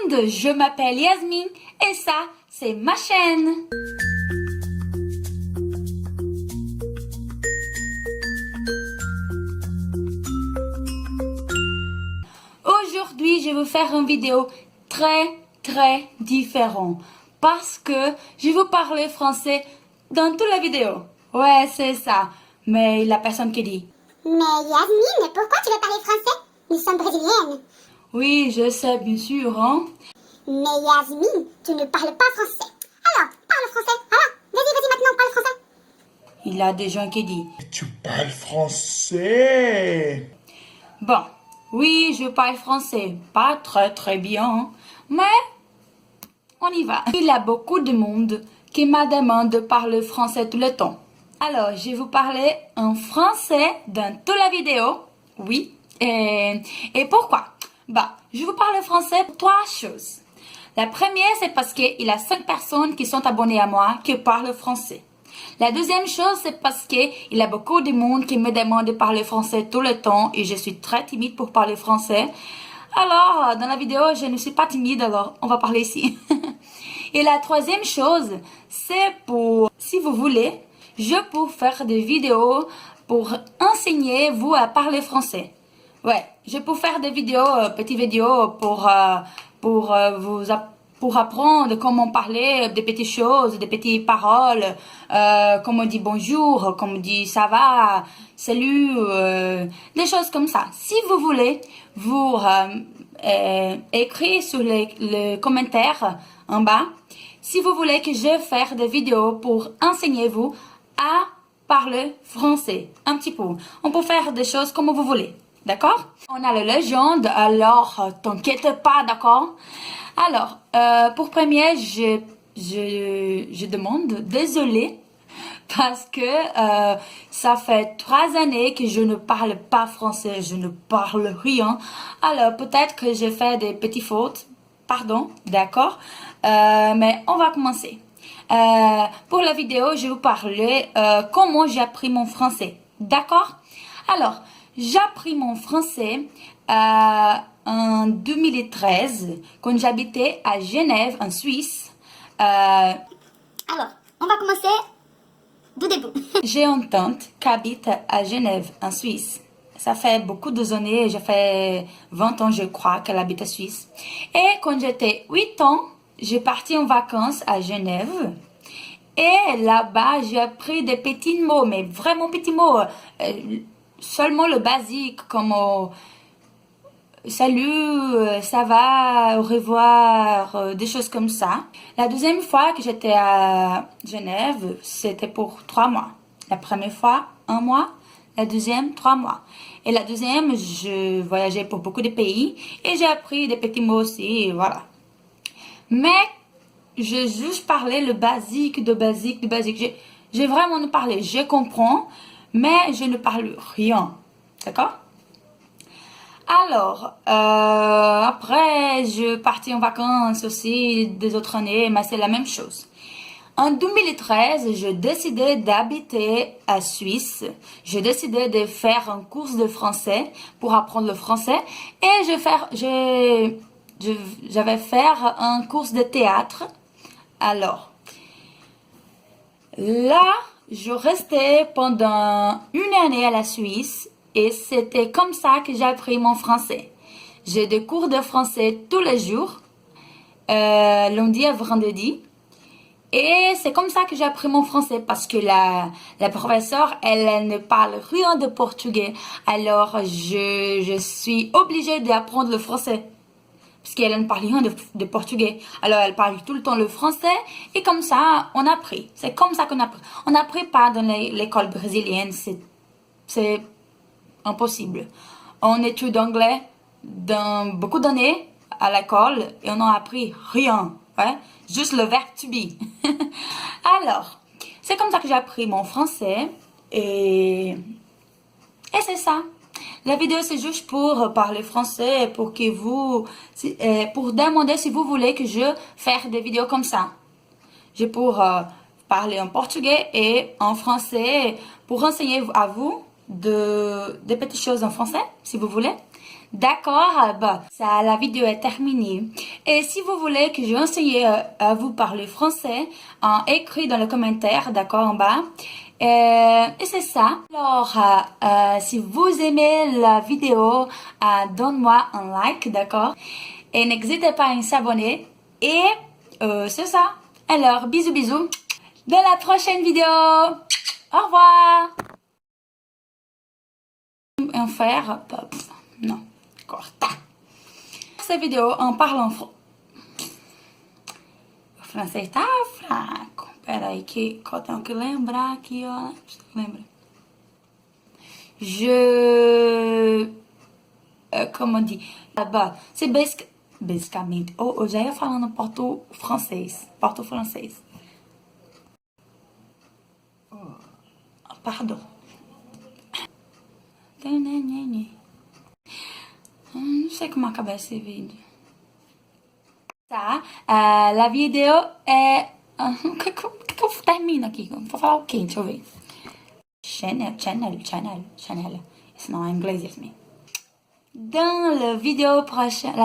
monde, je m'appelle Yasmine et ça, c'est ma chaîne. Aujourd'hui, je vais vous faire une vidéo très différente parce que je vais vous parler français dans toute la vidéo. Ouais, c'est ça. Mais la personne qui dit. Mais Yasmine, pourquoi tu veux parler français? Nous sommes brésiliennes. Oui, je sais, bien sûr, hein. Mais Yasmine, tu ne parles pas français. Alors, parle français. Alors, vas-y, maintenant, parle français. Il y a des gens qui disent. Tu parles français? Bon, oui, je parle français. Pas très bien, mais on y va. Il y a beaucoup de monde qui me demande de parler français tout le temps. Alors, je vais vous parler en français dans toute la vidéo. Oui. Et pourquoi? Bah, je vous parle français pour trois choses. La première, c'est parce qu'il y a 5 personnes qui sont abonnées à moi qui parlent français. La deuxième chose, c'est parce qu'il y a beaucoup de monde qui me demande de parler français tout le temps et je suis très timide pour parler français. Alors, dans la vidéo, je ne suis pas timide, alors on va parler ici. Et la troisième chose, c'est pour, si vous voulez, je peux faire des vidéos pour enseigner vous à parler français. Ouais, je peux faire des vidéos, petites vidéos pour apprendre comment parler des petites choses, des petites paroles, comme on dit bonjour, comme on dit ça va, salut, des choses comme ça. Si vous voulez, vous écrivez sur les commentaires en bas, si vous voulez que je fasse des vidéos pour enseigner vous à parler français, un petit peu. On peut faire des choses comme vous voulez. D'accord? On a la légende, alors t'inquiète pas, d'accord? Alors, pour premier, je demande désolé parce que ça fait 3 années que je ne parle pas français, je ne parle rien. Alors, peut-être que j'ai fait des petites fautes, pardon, d'accord? Mais on va commencer. Pour la vidéo, je vais vous parler comment j'ai appris mon français, d'accord? Alors, j'ai appris mon français en 2013 quand j'habitais à Genève, en Suisse. Alors, on va commencer du début. J'ai une tante qui habite à Genève, en Suisse. Ça fait beaucoup d'années, j'ai fait 20 ans, je crois, qu'elle habite en Suisse. Et quand j'étais 8 ans, j'ai parti en vacances à Genève. Et là-bas, j'ai appris des petits mots, mais vraiment petits mots. Seulement le basique, comme salut, ça va, au revoir, des choses comme ça. La deuxième fois que j'étais à Genève, c'était pour 3 mois. La première fois, 1 mois. La deuxième, 3 mois. Et la deuxième, je voyageais pour beaucoup de pays et j'ai appris des petits mots aussi, et voilà. Mais j'ai juste parlé le basique, de basique. J'ai vraiment parlé, je comprends, mais je ne parle rien. D'accord? Alors, après, je partis en vacances aussi des autres années, mais c'est la même chose. En 2013, j'ai décidé d'habiter à Suisse. J'ai décidé de faire un cours de français pour apprendre le français et j'avais faire un cours de théâtre. Alors, là, je restais pendant 1 année à la Suisse et c'était comme ça que j'ai appris mon français. J'ai des cours de français tous les jours, lundi à vendredi. Et c'est comme ça que j'ai appris mon français parce que la professeure, elle ne parle rien de portugais. Alors, je suis obligée d'apprendre le français. Parce qu'elle ne parle rien de portugais. Alors, elle parle tout le temps le français. Et comme ça, on a appris. C'est comme ça qu'on a appris. On n'apprend pas dans l'école brésilienne. C'est impossible. On étudie anglais dans beaucoup d'années à l'école et on n'a appris rien. Ouais? Juste le verbe to be. Alors, c'est comme ça que j'ai appris mon français et c'est ça. La vidéo, c'est juste pour parler français, pour que pour demander si vous voulez que je fasse des vidéos comme ça. Je pour parler en portugais et en français pour enseigner à vous des petites choses en français, si vous voulez. D'accord, bah, ça, la vidéo est terminée. Et si vous voulez que j'enseigne à vous parler français, écrit dans le commentaire, d'accord, en bas. Et c'est ça. Alors, si vous aimez la vidéo, donne-moi un like, d'accord? Et n'hésitez pas à s'abonner. Et c'est ça. Alors, bisous, bisous. De la prochaine vidéo. Au revoir. En faire, non, corta. Cette vidéo, on parle en français. O francês tá fraco. Peraí que eu tenho que lembrar aqui, ó. Lembra? Como on dit? Bah, c'est basicamente. Eu já ia falando porto-francês. Porto-francês. Pardon. Não sei como acabar esse vídeo. Tá? La vidéo é... O que eu termino aqui? Vou falar o quê? Deixa eu ver. Channel. Isso não é inglês, Yasmin. Dans la vidéo prochaine...